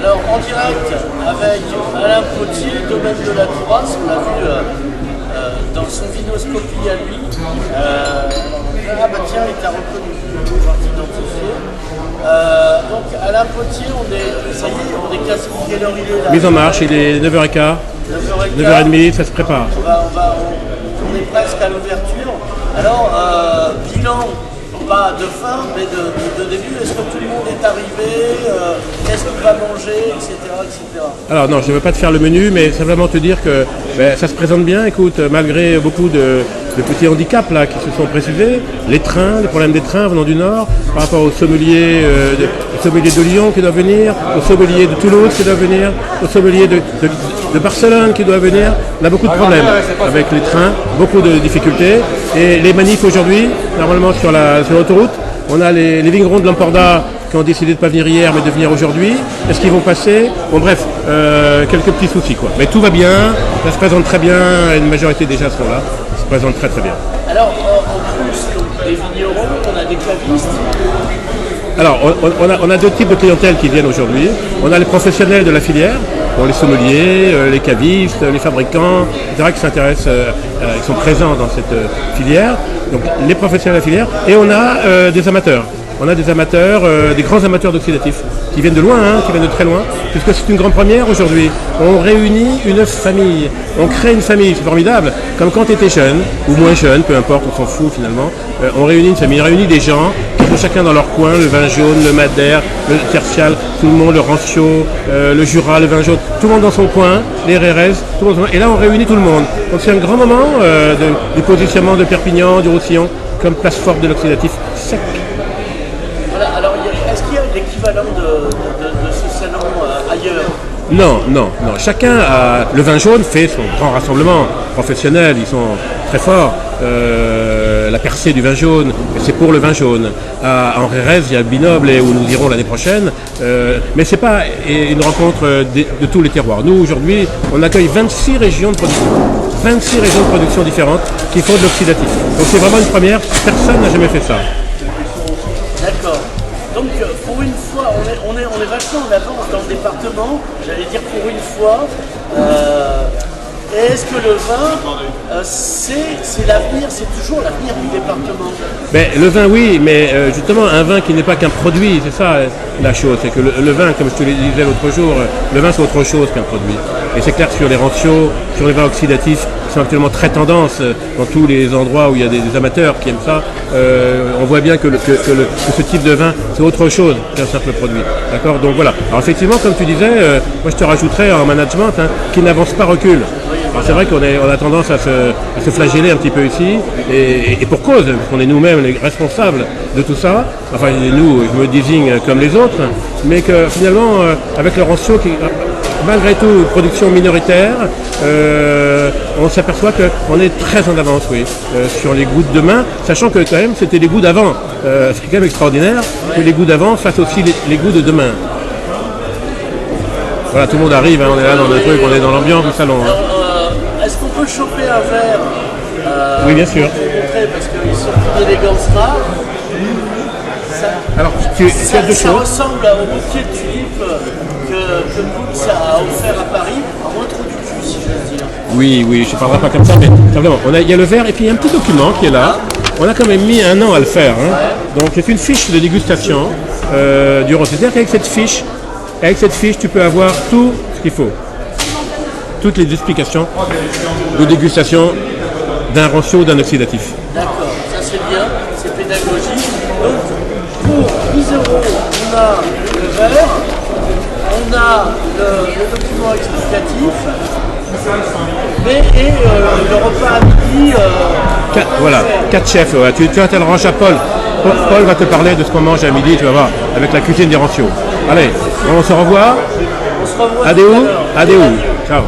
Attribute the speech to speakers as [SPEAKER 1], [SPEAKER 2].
[SPEAKER 1] Alors en direct avec Alain Potier, domaine de la Tourasse, on l'a vu dans son vidéoscopie à lui. Ah bah tiens, il t'a reconnu, pouvoir t'identifier. Donc Alain Potier, ça y est, on est quasi, quelle heure il est là?
[SPEAKER 2] Mise en marche, il est 9h15, 9h30, ça se prépare.
[SPEAKER 1] On est presque à l'ouverture. Alors, bilan, pas de fin, mais de début, est-ce que tout le monde est arrivé? Qu'est-ce qu'il va manger, etc., etc.
[SPEAKER 2] Alors non, je ne veux pas te faire le menu, mais simplement te dire que ça se présente bien. Écoute, malgré beaucoup de petits handicaps là, qui se sont précisés, les problèmes des trains venant du Nord, par rapport aux sommeliers de Lyon qui doivent venir, aux sommeliers de Toulouse qui doivent venir, aux sommeliers de Barcelone qui doivent venir. On a beaucoup de problèmes avec les trains, beaucoup de difficultés. Et les manifs aujourd'hui, normalement sur l'autoroute, on a les vignerons de Lamporda qui ont décidé de ne pas venir hier mais de venir aujourd'hui. Est-ce qu'ils vont passer? Bon bref, quelques petits soucis quoi. Mais tout va bien, ça se présente très bien, une majorité déjà sont là, ça se présente très très bien.
[SPEAKER 1] Alors en plus des vignerons, on a des cavistes.
[SPEAKER 2] Alors on a deux types de clientèle qui viennent aujourd'hui. On a les professionnels de la filière, donc les sommeliers, les cavistes, les fabricants, etc. qui s'intéressent, qui sont présents dans cette filière. Donc les professionnels de la filière. Et on a des amateurs. On a des amateurs, des grands amateurs d'oxydatifs, qui viennent de loin, qui viennent de très loin, puisque c'est une grande première aujourd'hui. On réunit une famille, on crée une famille, c'est formidable, comme quand tu étais jeune, ou moins jeune, peu importe, on s'en fout finalement. On réunit une famille, on réunit des gens qui sont chacun dans leur coin, le vin jaune, le madère, le tertial, tout le monde, le rancio, le jura, le vin jaune, tout le monde dans son coin, les rérez, tout le monde, et là on réunit tout le monde. Donc c'est un grand moment du positionnement de Perpignan, du Roussillon, comme place forte de l'oxydatif sec.
[SPEAKER 1] Alors, est-ce qu'il y a l'équivalent de ce salon ailleurs?
[SPEAKER 2] Non. Chacun a... Le vin jaune fait son grand rassemblement professionnel, ils sont très forts. La percée du vin jaune, c'est pour le vin jaune. En Rérez, il y a le Binoble où nous irons l'année prochaine. Mais ce n'est pas une rencontre de tous les terroirs. Nous, aujourd'hui, on accueille 26 régions de production. 26 régions de production différentes qui font de l'oxydatif. Donc c'est vraiment une première, personne n'a jamais fait ça.
[SPEAKER 1] D'accord. Donc pour une fois, on est vachement en avance dans le département, j'allais dire pour une fois. Est-ce que le vin, c'est l'avenir, c'est toujours l'avenir du département?
[SPEAKER 2] Le vin, oui, mais justement, un vin qui n'est pas qu'un produit, c'est ça la chose. C'est que le vin, comme je te le disais l'autre jour, le vin c'est autre chose qu'un produit. Et c'est clair que sur les rancios, sur les vins oxydatifs, qui sont actuellement très tendance dans tous les endroits où il y a des amateurs qui aiment ça, on voit bien que ce type de vin, c'est autre chose qu'un simple produit. D'accord? Donc voilà. Alors effectivement, comme tu disais, moi je te rajouterais en management, qui n'avance pas recule. Alors c'est vrai qu'on a tendance à se flageller un petit peu ici, et pour cause, parce qu'on est nous-mêmes les responsables de tout ça. Enfin, nous, je me désigne comme les autres, mais que finalement, avec le rancio qui, malgré tout, une production minoritaire, on s'aperçoit qu'on est très en avance, oui, sur les goûts de demain, sachant que quand même, c'était les goûts d'avant. C'est quand même extraordinaire que les goûts d'avant fassent aussi les goûts de demain. Voilà, tout le monde arrive, on est là dans le truc, on est dans l'ambiance du salon.
[SPEAKER 1] Est-ce qu'on peut choper un verre
[SPEAKER 2] oui, bien sûr.
[SPEAKER 1] pour montrer, parce qu'ils sont d'une élégance rare.
[SPEAKER 2] Alors, tu as deux
[SPEAKER 1] ça
[SPEAKER 2] choses.
[SPEAKER 1] ressemble au bouquet de tulipes que Pouls a offert à Paris, en moins trop du cul, si je veux dire.
[SPEAKER 2] Oui, je ne parlerai pas comme ça, mais simplement, il y a le verre et puis il y a un petit document qui est là. On a quand même mis 1 an à le faire. Donc c'est une fiche de dégustation du rosé. C'est-à-dire qu'avec cette fiche, tu peux avoir tout ce qu'il faut. Toutes les explications de dégustation d'un rancio ou d'un oxydatif.
[SPEAKER 1] D'accord, ça c'est bien, c'est pédagogique. Donc pour 10 €, on a le verre, on a le document explicatif, et le repas à midi.
[SPEAKER 2] Voilà, 4 chefs. Ouais. Tu le ranges à Paul. Paul va te parler de ce qu'on mange à midi, tu vas voir, avec la cuisine des rancios. Allez, on se revoit.
[SPEAKER 1] On se revoit.
[SPEAKER 2] Adéou. Ciao.